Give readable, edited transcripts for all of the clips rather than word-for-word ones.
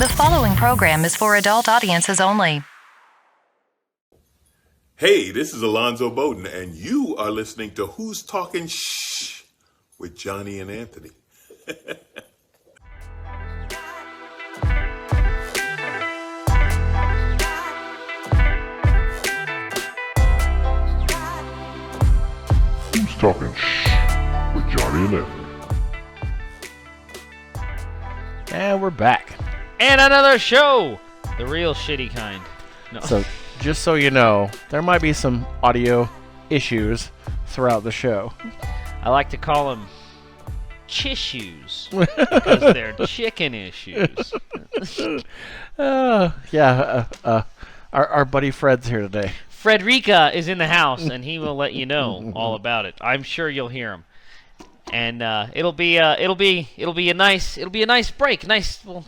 The following program is for adult audiences only. Hey, this is Alonzo Bowden, and you are listening to Who's Talking Shh with Johnny and Anthony. Who's Talking Shh with Johnny and Anthony. And we're back. And another show! The real shitty kind. No. So, just so you know, there might be some audio issues throughout the show. I like to call them chissues because they're chicken issues. Our buddy Fred's here today. Frederica is in the house, and he will let you know all about it. I'm sure you'll hear him, and it'll be a nice break. Nice. Well,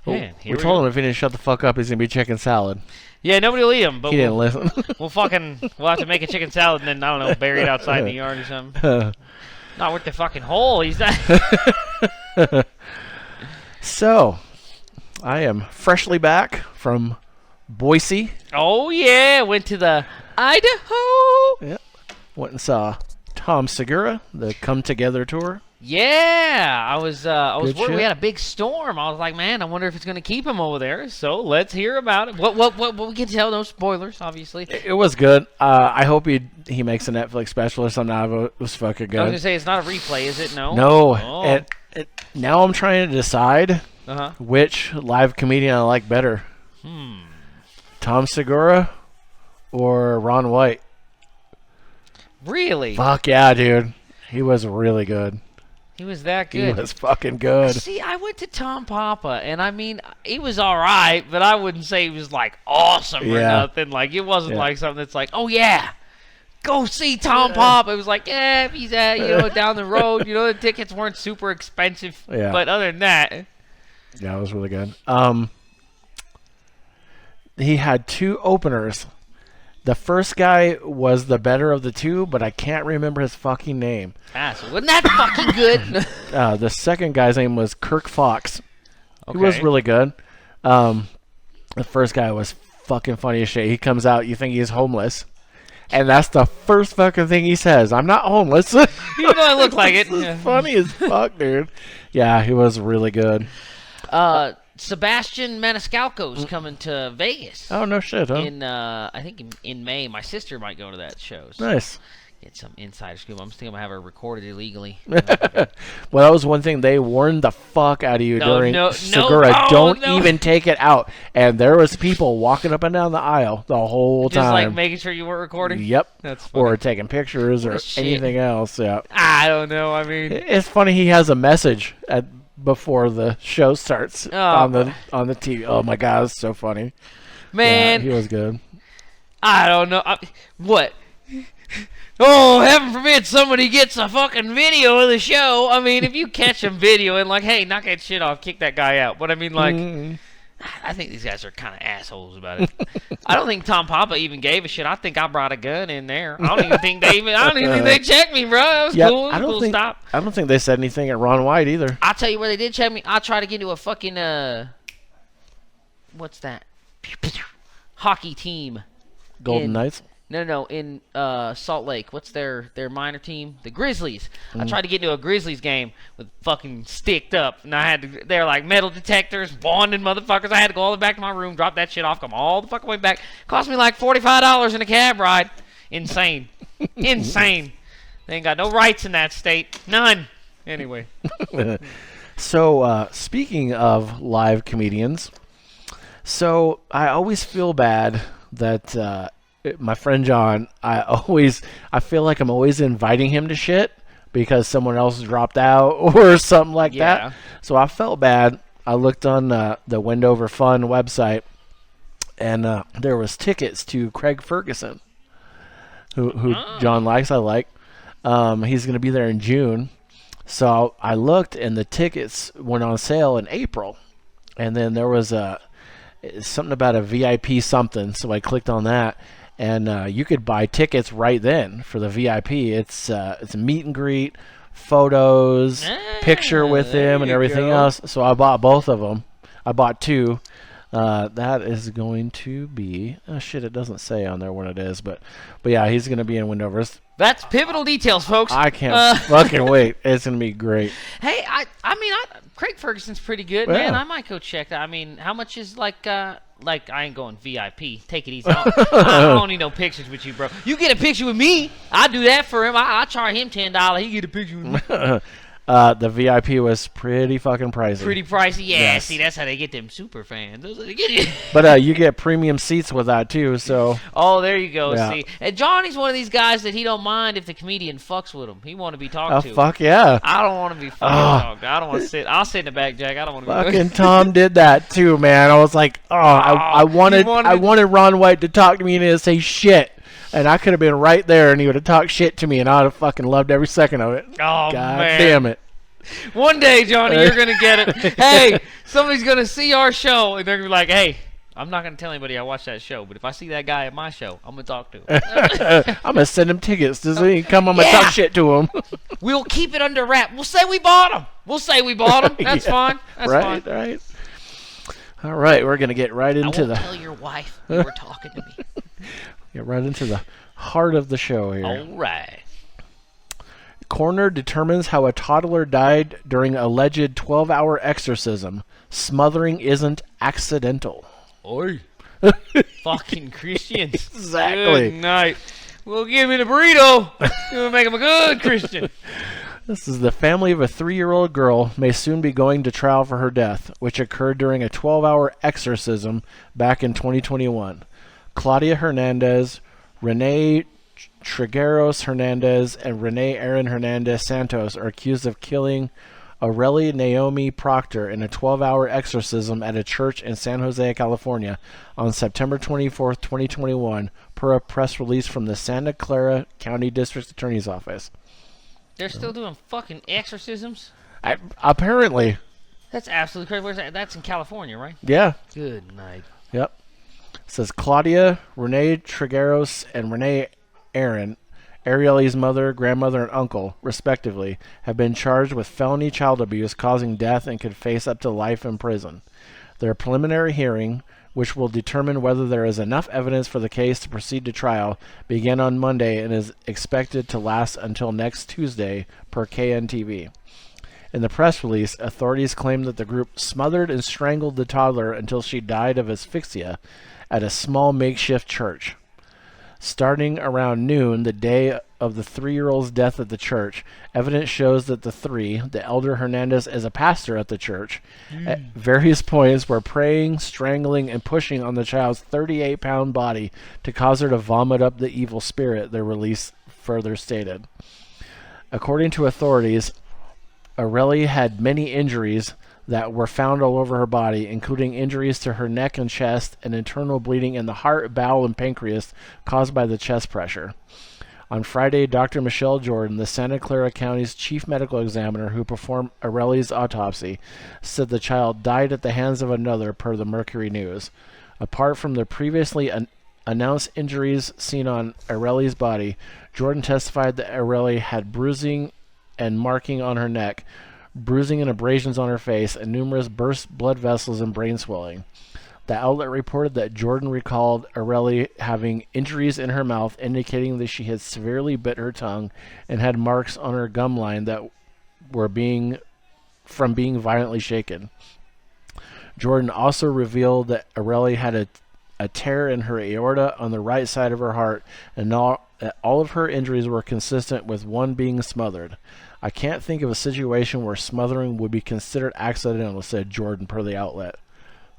man, we told him if he didn't shut the fuck up, he's gonna be chicken salad. Yeah, nobody will eat him, but he didn't listen. we'll have to make a chicken salad and then, I don't know, bury it outside in the yard or something. Not worth the fucking hole. He's not. So, I am freshly back from Boise. Oh yeah, went to the Idaho. Yep. Went and saw Tom Segura, the Come Together tour. Yeah, I was worried. shit. We had a big storm. I was like, man, I wonder if it's going to keep him over there. So let's hear about it. What we can tell, no spoilers, obviously. It was good. I hope he makes a Netflix special or something out of it. It was fucking good. I was going to say, it's not a replay, is it? No? No. Oh. And now I'm trying to decide Uh-huh. which live comedian I like better. Tom Segura or Ron White. Really? Fuck yeah, dude. He was really good. He was that good? He was fucking good. See, I went to Tom Papa, and I mean, he was all right, but I wouldn't say he was, like, awesome or Yeah. nothing. Like, it wasn't like something that's like, oh, yeah, go see Tom Papa. It was like, yeah, he's down the road. The tickets weren't super expensive. Yeah. But other than that. Yeah, it was really good. He had two openers. The first guy was the better of the two, but I can't remember his fucking name. So wasn't that fucking good? The second guy's name was Kirk Fox. Okay. He was really good. The first guy was fucking funny as shit. He comes out, you think he's homeless. And that's the first fucking thing he says. I'm not homeless. Even though I look like it. It's funny as fuck, dude. Yeah, he was really good. Sebastian Maniscalco's coming to Vegas. Oh, no shit, huh? I think in May. My sister might go to that show. So Nice. get some insider scoop. I'm thinking I'm going to have her recorded illegally. Well, that was one thing they warned the fuck out of you during Segura. no, Don't no. even take it out. And there was people walking up and down the aisle the whole Just time. like making sure you weren't recording? Yep. That's funny. Or taking pictures or Shit. anything else. Yeah. I don't know. I mean, It's funny he has a message before the show starts on the TV. Oh my god, it's so funny. man, Yeah, he was good. I don't know. What? Oh, heaven forbid somebody gets a fucking video of the show. I mean, if you catch a video and like, hey, knock that shit off, kick that guy out. But I mean, like, I think these guys are kind of assholes about it. I don't think Tom Papa even gave a shit. I think I brought a gun in there. I don't even think they checked me, bro. That was cool. I don't think Stop. I don't think they said anything at Ron White either. I'll tell you where they did check me. I tried to get into a fucking what's that? Hockey team. Golden Knights. No, in Salt Lake. What's their minor team? The Grizzlies. I tried to get into a Grizzlies game with fucking sticked up, and they're like metal detectors, bonded motherfuckers. I had to go all the way back to my room, drop that shit off, come all the fucking way back. Cost me like $45 in a cab ride. Insane. Insane. They ain't got no rights in that state. None. Anyway. So, speaking of live comedians, so I always feel bad that my friend John, I feel like I'm always inviting him to shit because someone else dropped out or something like that. So I felt bad. I looked on the Wendover Fun website, and there was tickets to Craig Ferguson, who John likes. I like. He's going to be there in June. So I looked, and the tickets went on sale in April. And then there was something about a VIP something, so I clicked on that. And you could buy tickets right then for the VIP. It's a meet and greet, photos, picture with him, and there you everything go. else. So I bought both of them. I bought 2. That is going to be... Oh, shit, it doesn't say on there when it is. But yeah, he's going to be in Wendover. That's pivotal details, folks. I can't fucking wait. It's going to be great. Hey, I mean, Craig Ferguson's pretty good, Yeah. man. I might go check that. I mean, how much is like I ain't going VIP. Take it easy. I don't need no pictures with you, bro. You get a picture with me, I do that for him. I charge him $10. He get a picture with me. The VIP was pretty fucking pricey. Pretty pricey. Yeah, Yes. see, that's how they get them super fans. Those are they get you. But you get premium seats with that too, so... Oh, there you go. Yeah. See, and Johnny's one of these guys that he don't mind if the comedian fucks with him. He want to be talked to. fuck yeah. I don't want to be fucking talked to. I don't want to sit. I'll sit in the back, Jack. I don't want to be. Fucking Tom did that too, man. I was like, I wanted Ron White to talk to me and to say shit. And I could have been right there and he would have talked shit to me and I would have fucking loved every second of it. Oh, God man. damn it. One day, Johnny, you're going to get it. Hey, somebody's going to see our show, and they're going to be like, hey, I'm not going to tell anybody I watched that show, but if I see that guy at my show, I'm going to talk to him. I'm going to send him tickets. Does he come? I'm going to talk shit to him. We'll keep it under wrap. We'll say we bought him. That's Yeah. fine. That's right, fine. right. All right, we're going to get right I into won't tell your wife you were talking to me. get right into the heart of the show here. All right. Coroner determines how a toddler died during alleged 12-hour exorcism. Smothering isn't accidental. Oi. Fucking Christians. Exactly. Good night. Well, give me the burrito. You'll make him a good Christian. This is the family of a 3-year-old girl may soon be going to trial for her death, which occurred during a 12-hour exorcism back in 2021. Claudia Hernandez, Renee Trigueros Hernandez, and Renee Aaron Hernandez Santos are accused of killing Aurelie Naomi Proctor in a 12-hour exorcism at a church in San Jose, California on September 24, 2021, per a press release from the Santa Clara County District Attorney's Office. They're still doing fucking exorcisms? Apparently. That's absolutely crazy. Where's that? That's in California, right? Yeah. Good night. Yep. It says Claudia, Renee Trigueros, and Renee Aaron, Arielle's mother, grandmother, and uncle, respectively, have been charged with felony child abuse causing death and could face up to life in prison. Their preliminary hearing, which will determine whether there is enough evidence for the case to proceed to trial, began on Monday and is expected to last until next Tuesday, per KNTV. In the press release, authorities claim that the group smothered and strangled the toddler until she died of asphyxia at a small makeshift church. Starting around noon, the day of the 3-year-old's death at the church, evidence shows that the elder Hernandez is a pastor at the church, at various points were praying, strangling, and pushing on the child's 38-pound body to cause her to vomit up the evil spirit, their release further stated. According to authorities, Aurelie had many injuries that were found all over her body, including injuries to her neck and chest and internal bleeding in the heart, bowel, and pancreas caused by the chest pressure. On Friday, Dr. Michelle Jordan, the Santa Clara County's chief medical examiner who performed Aurelie's autopsy, said the child died at the hands of another, per the Mercury News. Apart from the previously announced injuries seen on Aurelie's body, Jordan testified that Aurelie had bruising and marking on her neck, bruising and abrasions on her face, and numerous burst blood vessels and brain swelling. The outlet reported that Jordan recalled Aurelie having injuries in her mouth, indicating that she had severely bit her tongue and had marks on her gum line that were from being violently shaken. Jordan also revealed that Aurelie had a tear in her aorta on the right side of her heart, and all of her injuries were consistent with one being smothered. I can't think of a situation where smothering would be considered accidental, said Jordan, per the outlet.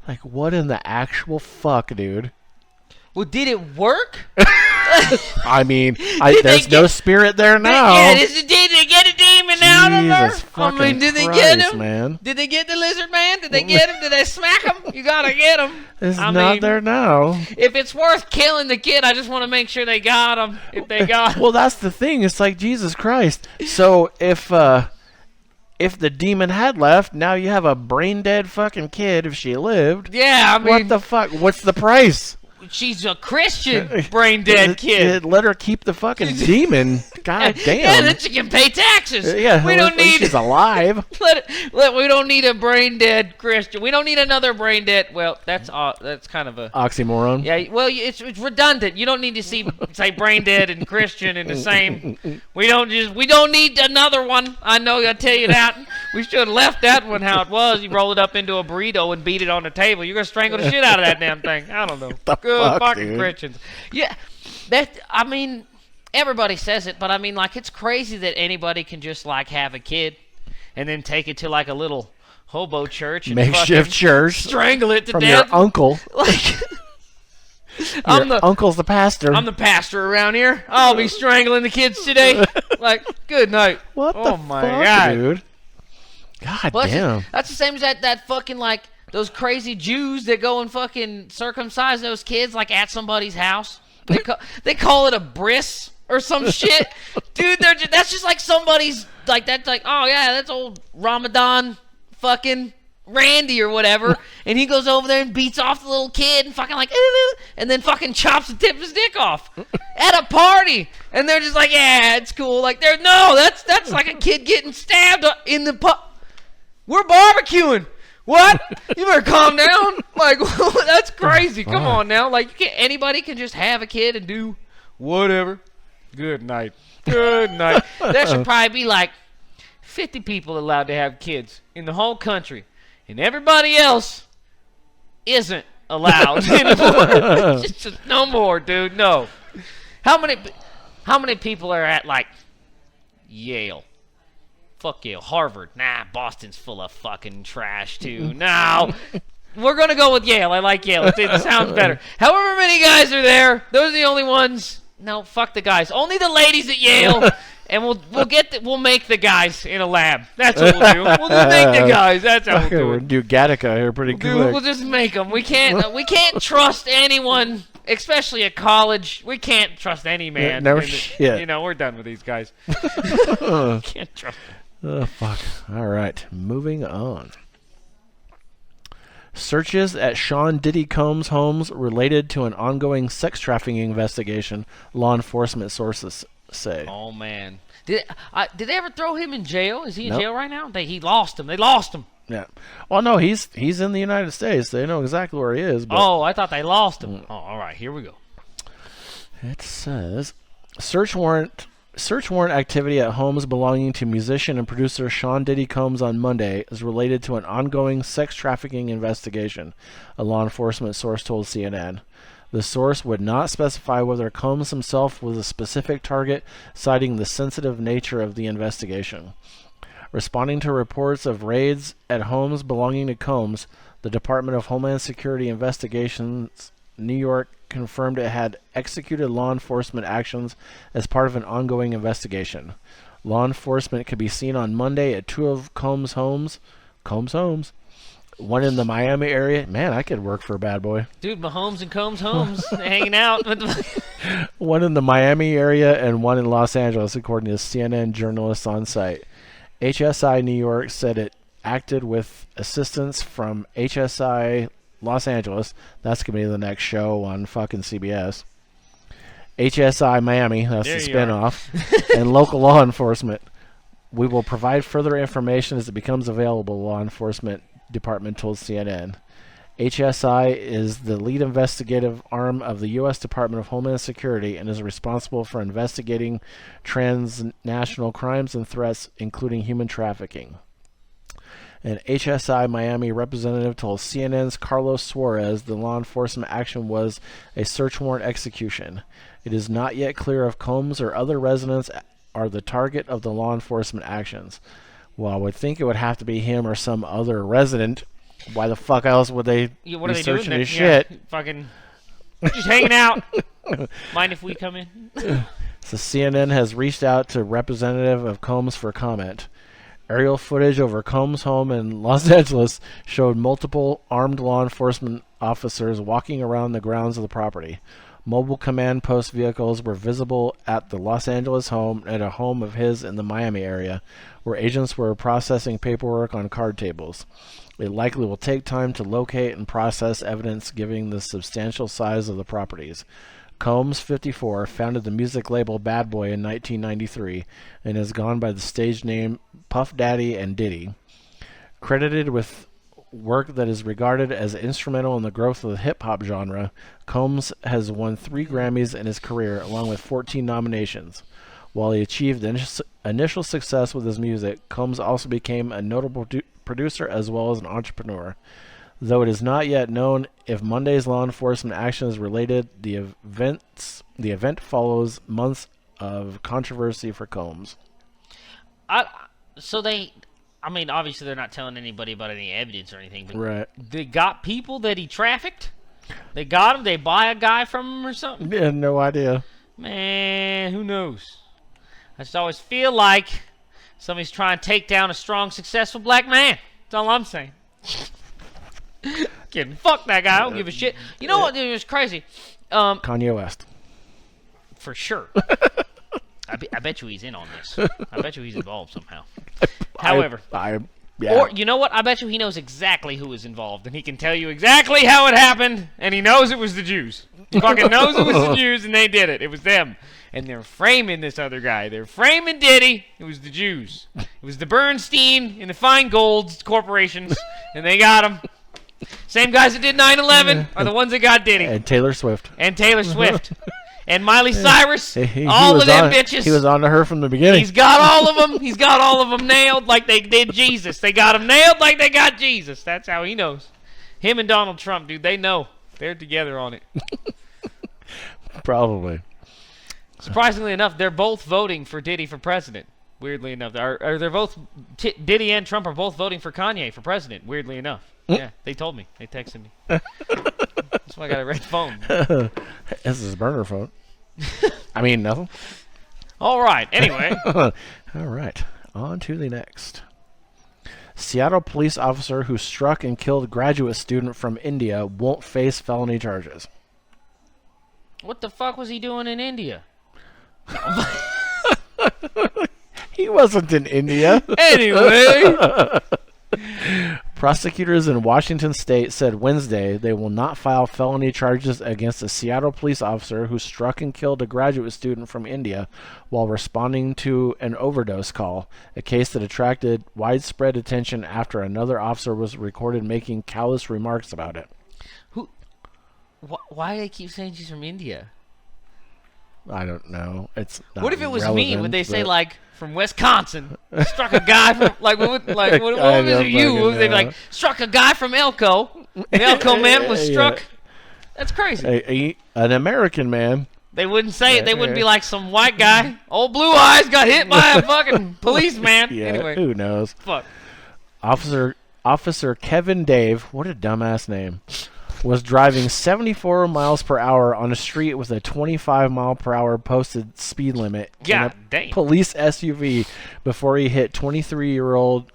Like, what in the actual fuck, dude? Well, did it work? I mean, there's no spirit there now. Yeah, did they get a demon out of her? Jesus fucking did they Christ, get him? Man. Did they get the lizard man? Did they get him? Did they smack him? You gotta get him. It's not there now. If it's worth killing the kid, I just want to make sure they got him. If they got him. Well, that's the thing. It's like, Jesus Christ. So if the demon had left, now you have a brain dead fucking kid if she lived. Yeah, I mean, What the fuck? What's the price? she's a Christian brain dead kid. Let her keep the fucking demon. God damn. Yeah, then she can pay taxes. Yeah, we don't need. She's alive. We don't need a brain dead Christian. We don't need another brain dead. Well, that's kind of a oxymoron. Yeah. Well, it's redundant. You don't need to say brain dead and Christian in the same. We don't need another one. I know. I tell you that. We should have left that one how it was. You roll it up into a burrito and beat it on the table. You're gonna strangle the shit out of that damn thing. I don't know. Good fucking dude. Christians. Yeah. I mean, everybody says it, but I mean, like, it's crazy that anybody can just like have a kid and then take it to like a little hobo church and makeshift church, strangle it to from death. Your uncle. Like, uncle's the pastor. I'm the pastor around here. I'll be strangling the kids today. Like, good night. What the my fuck, God, dude? God well, damn. That's the same as that fucking, like, those crazy Jews that go and fucking circumcise those kids, like, at somebody's house. They call it a bris or some shit. Dude, that's just like somebody's, like, that's like, oh, yeah, that's old Ramadan fucking Randy or whatever. And he goes over there and beats off the little kid and fucking like, and then fucking chops the tip of his dick off at a party. And they're just like, yeah, it's cool. Like, that's like a kid getting stabbed in the pub. We're barbecuing. What? You better calm down. Like, that's crazy. Come on now. Like, anybody can just have a kid and do whatever. Good night. Good night. There should probably be like 50 people allowed to have kids in the whole country, and everybody else isn't allowed anymore. Just no more, dude. No. How many people are at like Yale? Fuck Yale. Harvard. Nah, Boston's full of fucking trash, too. No. We're going to go with Yale. I like Yale. It sounds better. However many guys are there, those are the only ones. No, fuck the guys. Only the ladies at Yale. And we'll make the guys in a lab. That's what we'll do. We'll just make the guys. That's how we'll do it. We'll do Gattaca here pretty quick. We'll just make them. We can't trust anyone, especially at college. We can't trust any man. No shit. You know, we're done with these guys. Can't trust them. Oh, fuck. All right. Moving on. Searches at Sean Diddy Combs' homes related to an ongoing sex trafficking investigation, law enforcement sources say. Oh, man. Did they ever throw him in jail? Is he in jail right now? He lost him. They lost him. Yeah. Well, no, he's in the United States. They know exactly where he is. But oh, I thought they lost him. Oh, all right. Here we go. It says, search warrant activity at homes belonging to musician and producer Sean Diddy Combs on Monday is related to an ongoing sex trafficking investigation, a law enforcement source told CNN. The source would not specify whether Combs himself was a specific target, citing the sensitive nature of the investigation. Responding to reports of raids at homes belonging to Combs, the Department of Homeland Security Investigations New York confirmed it had executed law enforcement actions as part of an ongoing investigation. Law enforcement could be seen on Monday at two of Combs' homes. One in the Miami area. Man, I could work for a bad boy. Dude, Mahomes and Combs homes hanging out. One in the Miami area and one in Los Angeles, according to CNN journalists on site. HSI New York said it acted with assistance from HSI Los Angeles. That's going to be the next show on fucking CBS. HSI Miami, that's the spinoff, and local law enforcement. We will provide further information as it becomes available, law enforcement department told CNN. HSI is the lead investigative arm of the U.S. Department of Homeland Security and is responsible for investigating transnational crimes and threats, including human trafficking. An HSI Miami representative told CNN's Carlos Suarez the law enforcement action was a search warrant execution. It is not yet clear if Combs or other residents are the target of the law enforcement actions. Well, I would think it would have to be him or some other resident. Why the fuck else would they be searching his shit? Fucking just hanging out. Mind if we come in? So CNN has reached out to representative of Combs for comment. Aerial footage over Combs' home in Los Angeles showed multiple armed law enforcement officers walking around the grounds of the property. Mobile command post vehicles were visible at the Los Angeles home and a home of his in the Miami area, where agents were processing paperwork on card tables. It likely will take time to locate and process evidence given the substantial size of the properties. Combs, 54, founded the music label Bad Boy in 1993 and has gone by the stage name Puff Daddy and Diddy. Credited with work that is regarded as instrumental in the growth of the hip-hop genre, Combs has won 3 Grammys in his career, along with 14 nominations. While he achieved initial success with his music, Combs also became a notable producer as well as an entrepreneur. Though it is not yet known if Monday's law enforcement action is related, the event follows months of controversy for Combs. Obviously they're not telling anybody about any evidence or anything, but right. They got people that he trafficked? They got him? They buy a guy from him or something? Yeah, no idea. Man, who knows? I just always feel like somebody's trying to take down a strong, successful black man. That's all I'm saying. Kidding. Fuck that guy. I don't give a shit. You know what, dude? It was crazy. Kanye West. For sure. I bet you he's in on this. I bet you he's involved somehow. However, yeah. Or you know what? I bet you he knows exactly who is involved, and he can tell you exactly how it happened, and he knows it was the Jews. He fucking knows it was the Jews, and they did it. It was them. And they're framing this other guy. They're framing Diddy. It was the Jews. It was the Bernstein and the Feingold corporations, and they got him. Same guys that did 9/11 are the ones that got Diddy. And Taylor Swift. And Miley Cyrus, he all was of them on, bitches. He was on to her from the beginning. He's got all of them. He's got all of them nailed like they did Jesus. They got him nailed like they got Jesus. That's how he knows. Him and Donald Trump, dude, they know. They're together on it. Probably. Surprisingly enough, they're both voting for Diddy for president. Weirdly enough, they're both Diddy and Trump are both voting for Kanye for president. Weirdly enough, yeah, they told me. They texted me. That's why I got a red phone. This is a burner phone. I mean, nothing. All right. Anyway. All right. On to the next. Seattle police officer who struck and killed graduate student from India won't face felony charges. What the fuck was he doing in India? He wasn't in India. Anyway. Prosecutors in Washington state said Wednesday they will not file felony charges against a Seattle police officer who struck and killed a graduate student from India while responding to an overdose call, a case that attracted widespread attention after another officer was recorded making callous remarks about it. Why do they keep saying she's from India? I don't know. It's not what if it was relevant, me? Would they say like from Wisconsin? Struck a guy from what was it? You? They'd be like struck a guy from Elko. The Elko man was struck. Yeah. That's crazy. An American man. They wouldn't say it. They wouldn't be like some white guy. Old Blue Eyes got hit by a fucking policeman. Yeah, anyway, who knows? Fuck. Officer Kevin Dave. What a dumbass name. Was driving 74 miles per hour on a street with a 25 mile per hour posted speed limit in a police SUV before he hit 23-year-old.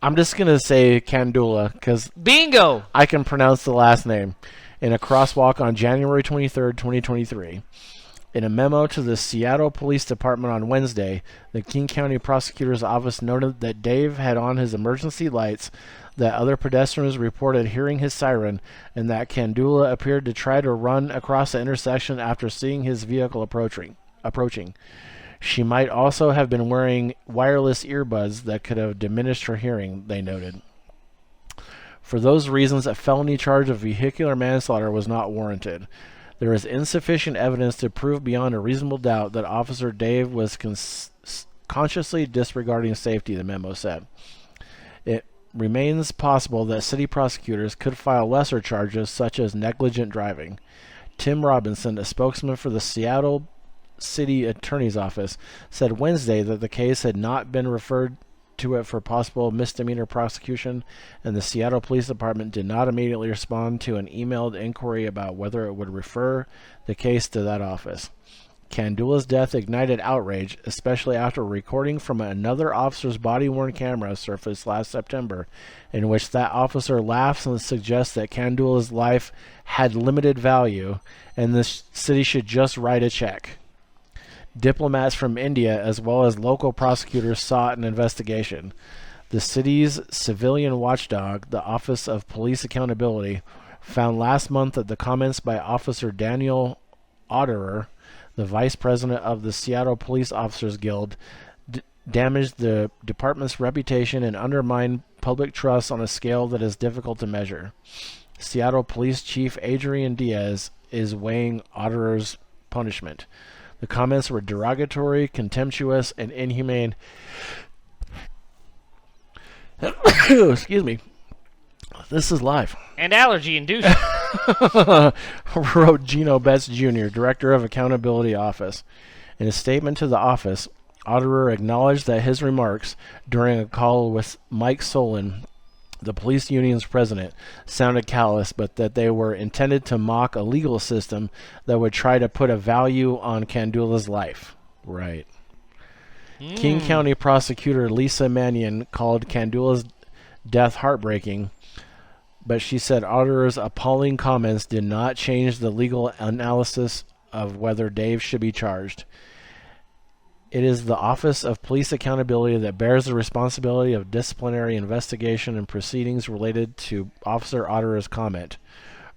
I'm just going to say Kandula because bingo, I can pronounce the last name, in a crosswalk on January 23rd, 2023. In a memo to the Seattle Police Department on Wednesday, the King County Prosecutor's Office noted that Dave had on his emergency lights, that other pedestrians reported hearing his siren, and that Kandula appeared to try to run across the intersection after seeing his vehicle approaching. She might also have been wearing wireless earbuds that could have diminished her hearing, they noted. For those reasons, a felony charge of vehicular manslaughter was not warranted. There is insufficient evidence to prove beyond a reasonable doubt that Officer Dave was consciously disregarding safety, the memo said. It remains possible that city prosecutors could file lesser charges such as negligent driving. Tim Robinson, a spokesman for the Seattle City Attorney's Office, said Wednesday that the case had not been referred to it for possible misdemeanor prosecution, and the Seattle Police Department did not immediately respond to an emailed inquiry about whether it would refer the case to that office. Kandula's death ignited outrage, especially after a recording from another officer's body-worn camera surfaced last September, in which that officer laughs and suggests that Kandula's life had limited value and the city should just write a check. Diplomats from India as well as local prosecutors sought an investigation. The city's civilian watchdog, the Office of Police Accountability, found last month that the comments by Officer Daniel Otterer, the vice president of the Seattle Police Officers Guild, damaged the department's reputation and undermined public trust on a scale that is difficult to measure. Seattle Police Chief Adrian Diaz is weighing Otterer's punishment. The comments were derogatory, contemptuous, and inhumane. Excuse me. This is live. And allergy-induced. Wrote Gino Betts Jr., Director of Accountability Office. In a statement to the office, Otterer acknowledged that his remarks during a call with Mike Solon, the police union's president, sounded callous, but that they were intended to mock a legal system that would try to put a value on Kandula's life. Right. King County prosecutor Lisa Mannion called Kandula's death heartbreaking, but she said Otterer's appalling comments did not change the legal analysis of whether Dave should be charged. It is the Office of Police Accountability that bears the responsibility of disciplinary investigation and proceedings related to Officer Otterer's comment,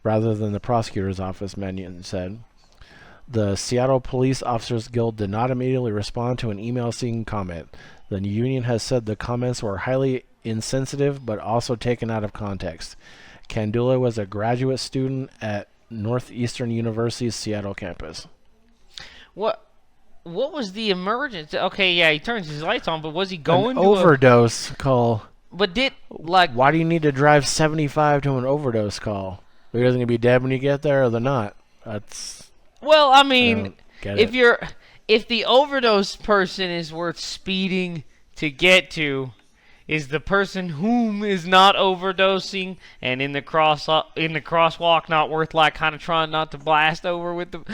rather than the prosecutor's office, Mannion said. The Seattle Police Officers Guild did not immediately respond to an email seeking comment. The union has said the comments were highly insensitive but also taken out of context. Kandula was a graduate student at Northeastern University's Seattle campus. What was the emergency? Okay, yeah, he turns his lights on, but was he going an to overdose call? But why do you need to drive 75 to an overdose call? Are you going to be dead when you get there or they're not? Well, I mean, if if the overdose person is worth speeding to get to, is the person whom is not overdosing and in the crosswalk not worth like kind of trying not to blast over with the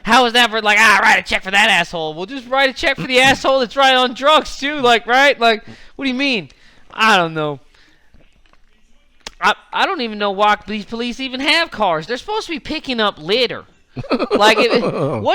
how is that for write a check for that asshole? We'll just write a check for the asshole that's right on drugs too, right? What do you mean? I don't know. I don't even know why these police even have cars. They're supposed to be picking up litter. What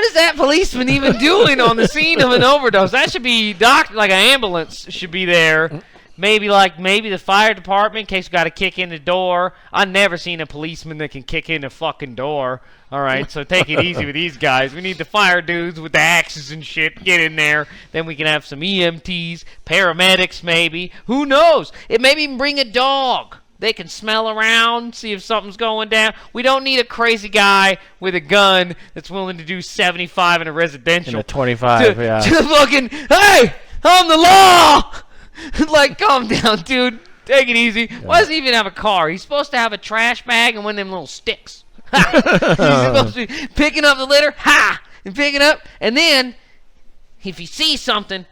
is that policeman even doing on the scene of an overdose? That should be an ambulance should be there. Maybe the fire department in case we got to kick in the door. I've never seen a policeman that can kick in a fucking door. All right, so take it easy with these guys. We need the fire dudes with the axes and shit. Get in there. Then we can have some EMTs, paramedics maybe. Who knows? It maybe even bring a dog. They can smell around, see if something's going down. We don't need a crazy guy with a gun that's willing to do 75 in a residential. In a 25, yeah. To fucking, hey, I'm the law! Calm down, dude. Take it easy. Yeah. Why does he even have a car? He's supposed to have a trash bag and one of them little sticks. Ha! He's supposed to be picking up the litter, and picking up. And then, if he sees something,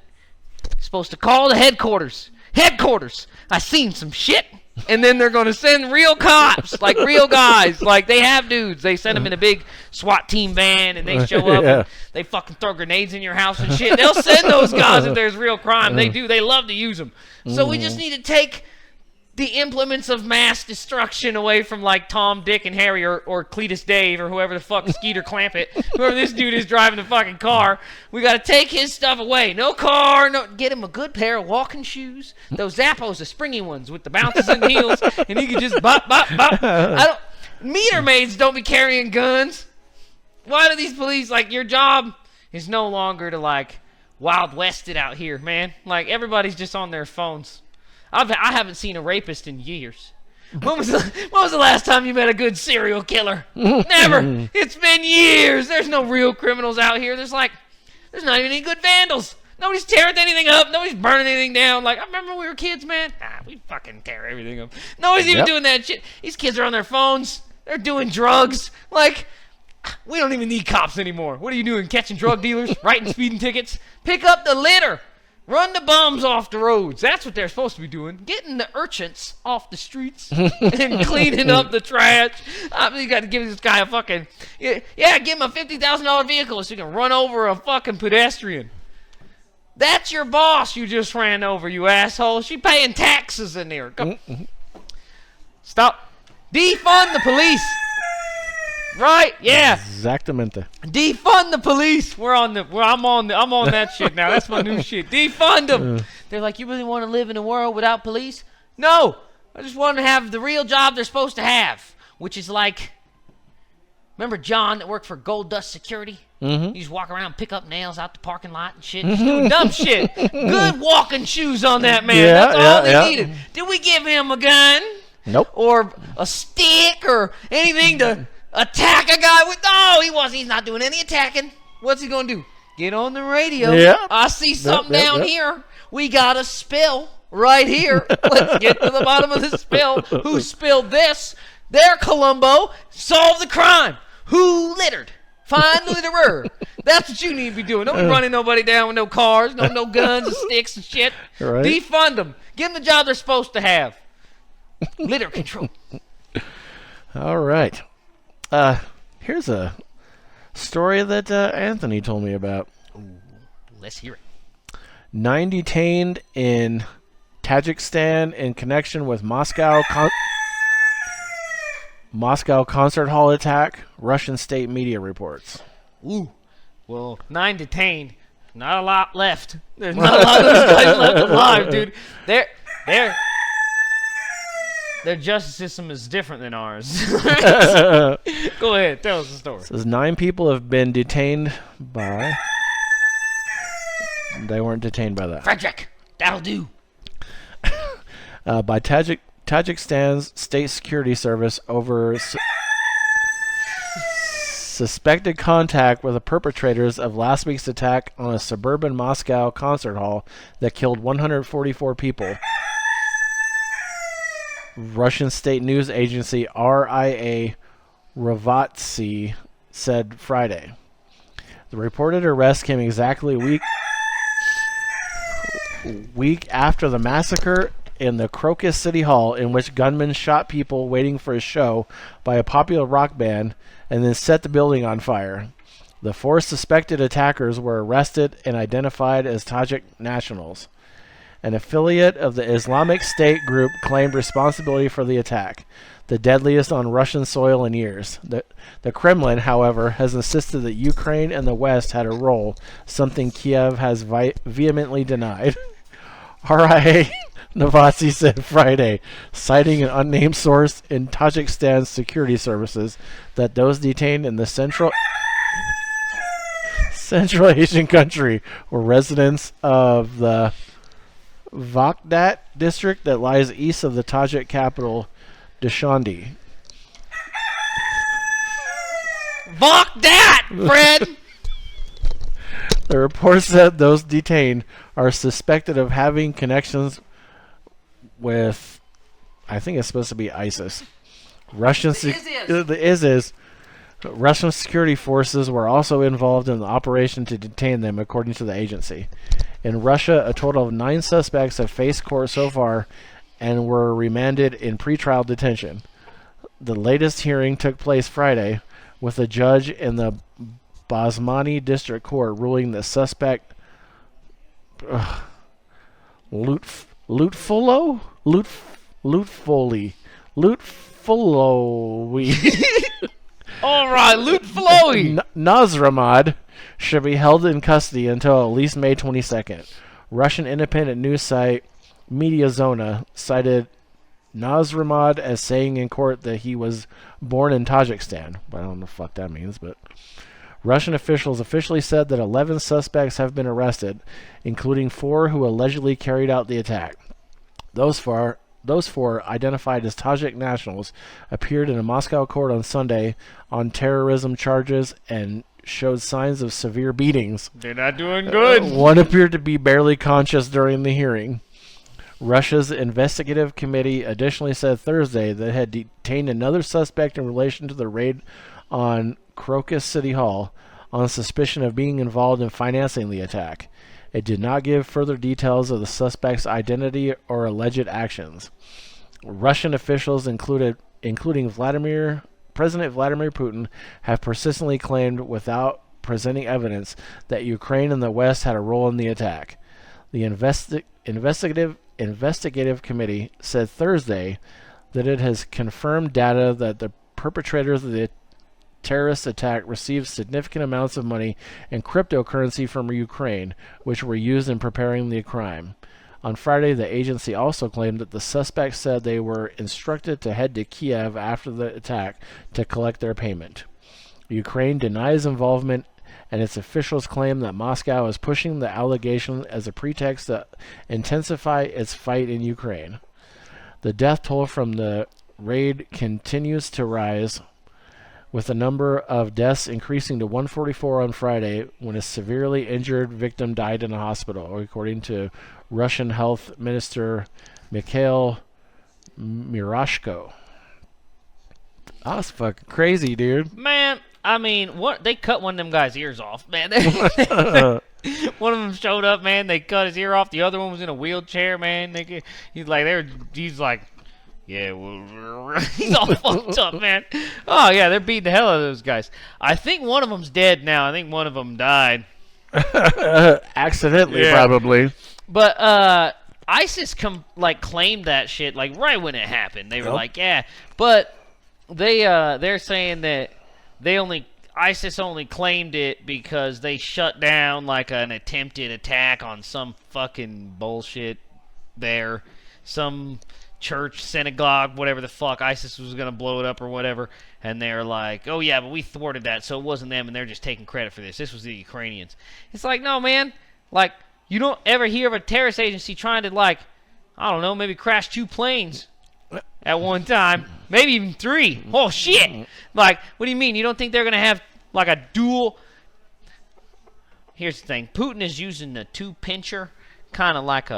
he's supposed to call the headquarters. Headquarters, I seen some shit. And then they're going to send real cops, real guys. They have dudes. They send them in a big SWAT team van, and they show up, and they fucking throw grenades in your house and shit. They'll send those guys if there's real crime. They do. They love to use them. So we just need to take the implements of mass destruction away from, Tom, Dick, and Harry, or Cletus Dave, or whoever the fuck, Skeeter Clampett, whoever this dude is driving the fucking car. We got to take his stuff away. No car. Get him a good pair of walking shoes. Those Zappos, the springy ones with the bounces and heels, and he can just bop, bop, bop. Meter maids don't be carrying guns. Why do these police, your job is no longer to, Wild West it out here, man. Everybody's just on their phones. I haven't seen a rapist in years. When was the last time you met a good serial killer? Never. It's been years. There's no real criminals out here. There's not even any good vandals. Nobody's tearing anything up. Nobody's burning anything down. I remember when we were kids, man. We fucking tear everything up. Nobody's even doing that shit. These kids are on their phones. They're doing drugs. We don't even need cops anymore. What are you doing? Catching drug dealers? Writing speeding tickets? Pick up the litter. Run the bums off the roads. That's what they're supposed to be doing. Getting the urchins off the streets and cleaning up the trash. I mean, you got to give this guy a fucking... Yeah, give him a $50,000 vehicle so he can run over a fucking pedestrian. That's your boss you just ran over, you asshole. She paying taxes in there. Go. Stop. Defund the police. Right? Yeah. Exactamente. Defund the police. I'm on that shit now. That's my new shit. Defund them. They're like, you really want to live in a world without police? No. I just want to have the real job they're supposed to have, which is like, remember John that worked for Gold Dust Security? Mm-hmm. He just walk around and pick up nails out the parking lot and shit. Just doing dumb shit. Good walking shoes on that man. Yeah, that's all they needed. Did we give him a gun? Nope. Or a stick or anything to attack a guy with? No, he's not doing any attacking. What's he gonna do? Get on the radio. Yeah. I see something down here. We got a spill right here. Let's get to the bottom of the spill. Who spilled this? There, Columbo. Solve the crime. Who littered? Find the litterer. That's what you need to be doing. Don't be running nobody down with no cars, no guns and sticks and shit. Right. Defund them. Give them the job they're supposed to have. Litter control. All right. Here's a story that Anthony told me about. Ooh, let's hear it. 9 detained in Tajikistan in connection with Moscow concert hall attack, Russian state media reports. Ooh. Well, 9 detained. Not a lot left. There's not a lot of those guys left alive, dude. Their justice system is different than ours. Go ahead, tell us the story. It says 9 people have been detained by... They weren't detained by that. Frederick, that'll do. By Tajikistan's state security service over suspected contact with the perpetrators of last week's attack on a suburban Moscow concert hall that killed 144 people. Russian state news agency RIA Rovatsi said Friday. The reported arrest came exactly a week after the massacre in the Crocus City Hall, in which gunmen shot people waiting for a show by a popular rock band and then set the building on fire. The 4 suspected attackers were arrested and identified as Tajik nationals. An affiliate of the Islamic State group claimed responsibility for the attack, the deadliest on Russian soil in years. The Kremlin, however, has insisted that Ukraine and the West had a role, something Kiev has vehemently denied. RIA Novosti said Friday, citing an unnamed source in Tajikistan's security services, that those detained in the Central Asian country were residents of the Vakdat district that lies east of the Tajik capital, Dushanbe. Vakdat, Fred! The report said those detained are suspected of having connections with, I think it's supposed to be ISIS. Russian security forces were also involved in the operation to detain them, according to the agency. In Russia, a total of 9 suspects have faced court so far and were remanded in pretrial detention. The latest hearing took place Friday, with a judge in the Basmani District Court ruling the suspect Lutfolo All right, Lutflowy. Nazramad should be held in custody until at least May 22nd. Russian independent news site Mediazona cited Nazramad as saying in court that he was born in Tajikistan. I don't know what the fuck that means, but Russian officials officially said that 11 suspects have been arrested, including 4 who allegedly carried out the attack. Those 4, identified as Tajik nationals, appeared in a Moscow court on Sunday on terrorism charges and showed signs of severe beatings. They're not doing good. One appeared to be barely conscious during the hearing. Russia's investigative committee additionally said Thursday that it had detained another suspect in relation to the raid on Crocus City Hall on suspicion of being involved in financing the attack. It did not give further details of the suspect's identity or alleged actions. Russian officials, including President Vladimir Putin, have persistently claimed, without presenting evidence, that Ukraine and the West had a role in the attack. The investigative committee said Thursday that it has confirmed data that the perpetrators of the terrorist attack received significant amounts of money and cryptocurrency from Ukraine, which were used in preparing the crime. On Friday, the agency also claimed that the suspects said they were instructed to head to Kiev after the attack to collect their payment. Ukraine denies involvement, and its officials claim that Moscow is pushing the allegation as a pretext to intensify its fight in Ukraine. The death toll from the raid continues to rise, with the number of deaths increasing to 144 on Friday, when a severely injured victim died in a hospital, according to Russian Health Minister Mikhail Murashko. That's fucking crazy, dude. Man, I mean, what they cut one of them guys' ears off, man. One of them showed up, man. They cut his ear off. The other one was in a wheelchair, man. He's like, yeah, well, he's all fucked up, man. Oh yeah, they're beating the hell out of those guys. I think one of them's dead now. I think one of them died. Accidentally, probably. But ISIS claimed that shit like right when it happened. They were like, yeah, but they're saying that ISIS only claimed it because they shut down like an attempted attack on some fucking bullshit there, some church, synagogue, whatever the fuck. ISIS was gonna blow it up or whatever, and they're like, oh yeah, but we thwarted that, so it wasn't them, and they're just taking credit for this. This was the Ukrainians. It's like, no, man, like, you don't ever hear of a terrorist agency trying to, like, I don't know, maybe crash 2 planes at one time, maybe even 3. Oh shit! Like, what do you mean? You don't think they're gonna have like a dual? Here's the thing: Putin is using the 2-pincher, kind of like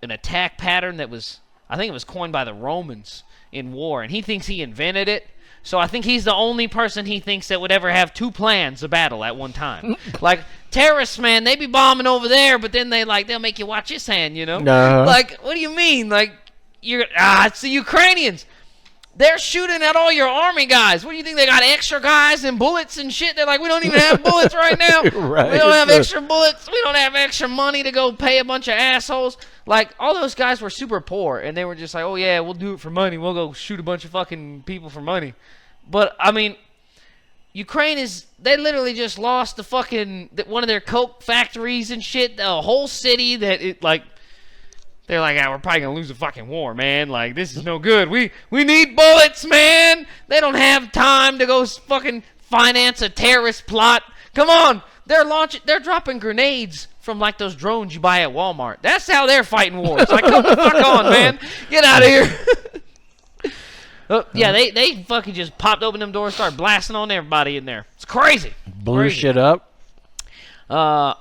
an attack pattern that was, I think it was coined by the Romans in war, and he thinks he invented it. So I think he's the only person he thinks that would ever have 2 plans of battle at one time. Like, terrorists, man, they be bombing over there, but then they'll make you watch this hand, you know? No. Like, what do you mean? Like, it's the Ukrainians. They're shooting at all your army guys. What do you think? They got extra guys and bullets and shit? They're like, we don't even have bullets right now. Right. We don't have extra bullets. We don't have extra money to go pay a bunch of assholes. Like, all those guys were super poor, and they were just like, oh, yeah, we'll do it for money. We'll go shoot a bunch of fucking people for money. But, I mean, Ukraine they literally just lost the fucking, one of their coke factories and shit, the whole city they're like, we're probably going to lose the fucking war, man. Like, this is no good. We need bullets, man. They don't have time to go fucking finance a terrorist plot. Come on. They're dropping grenades from, like, those drones you buy at Walmart. That's how they're fighting wars. Like, come the fuck on, man. Get out of here. Yeah, they fucking just popped open them doors, started blasting on everybody in there. It's crazy. Blew shit up. I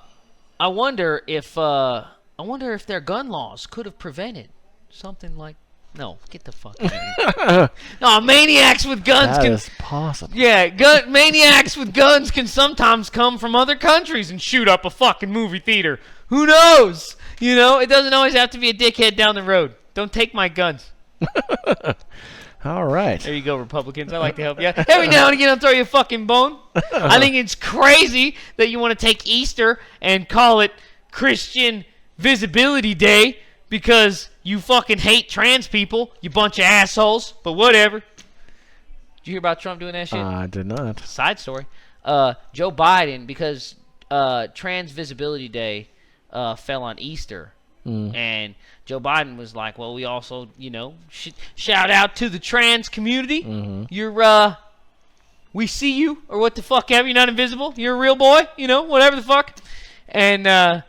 wonder if their gun laws could have prevented something like. No, get the fuck out of here. No, maniacs with guns That is possible. Yeah, maniacs with guns can sometimes come from other countries and shoot up a fucking movie theater. Who knows? You know, it doesn't always have to be a dickhead down the road. Don't take my guns. All right. There you go, Republicans. I like to help you out. Every now and again, I'll throw you a fucking bone. I think it's crazy that you want to take Easter and call it Christian Visibility Day because you fucking hate trans people, you bunch of assholes. But whatever. Did you hear about Trump doing that shit? I did not. Side story. Joe Biden, because Trans Visibility Day fell on Easter. And Joe Biden was like, well, we also, shout out to the trans community. You're, we see you, or what the fuck have you, not invisible. You're a real boy, whatever the fuck. And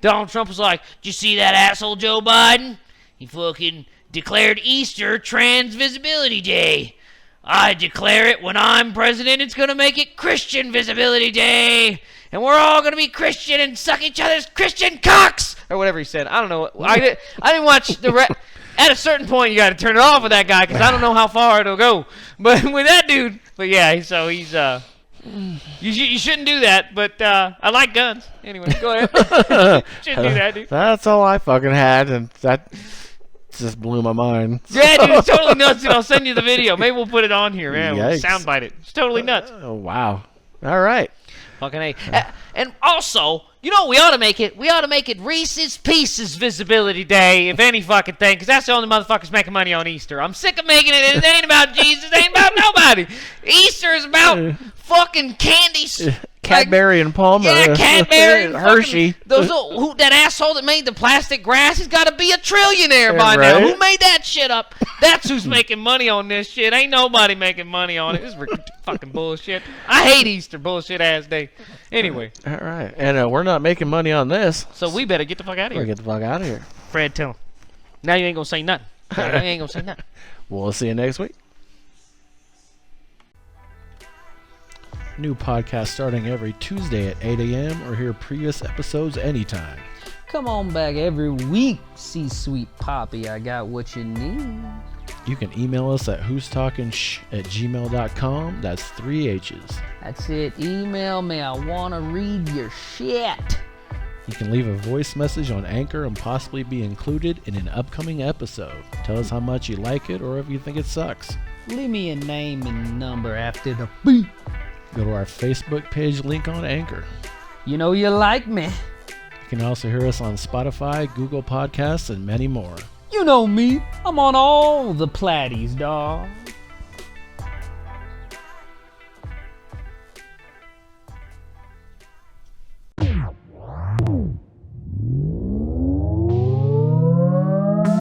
Donald Trump was like, did you see that asshole Joe Biden? He fucking declared Easter Trans Visibility Day. I declare it when I'm president, it's going to make it Christian Visibility Day. And we're all going to be Christian and suck each other's Christian cocks. Or whatever he said. I don't know. I didn't watch the at a certain point, you got to turn it off with that guy because I don't know how far it'll go. But with that dude. But yeah, so he's You shouldn't do that, but I like guns. Anyway, go ahead. Shouldn't do that, dude. That's all I fucking had, and that just blew my mind. Yeah, dude, it's totally nuts, dude. I'll send you the video. Maybe we'll put it on here, man. We'll Yikes. soundbite it. It's totally nuts. Oh, wow. All right. Fucking A. And also, you know what we ought to make it? We ought to make it Reese's Pieces Visibility Day, if any fucking thing, because that's the only motherfuckers making money on Easter. I'm sick of making it. It ain't about Jesus. It ain't about nobody. Easter is about fucking candies. Cadbury and Palmer. Yeah, Cadbury and Hershey. That asshole that made the plastic grass has got to be a trillionaire by now. Right? Who made that shit up? That's who's making money on this shit. Ain't nobody making money on it. This is fucking bullshit. I hate Easter bullshit ass day. Anyway. All right. And we're not making money on this. So we better get the fuck out of We're here. get the fuck out of here. Fred, tell him. Now you ain't gonna say nothing. You ain't gonna say nothing. We'll see you next week. New podcast starting every Tuesday at 8 a.m. or hear previous episodes anytime. Come on back every week, C-Sweet Poppy. I got what you need. You can email us at who'stalkingshh@gmail.com. That's 3 H's. That's it. Email me. I want to read your shit. You can leave a voice message on Anchor and possibly be included in an upcoming episode. Tell us how much you like it or if you think it sucks. Leave me a name and number after the beep. Go to our Facebook page link on Anchor. You know you like me. You can also hear us on Spotify, Google Podcasts, and many more. You know me. I'm on all the platties, dawg.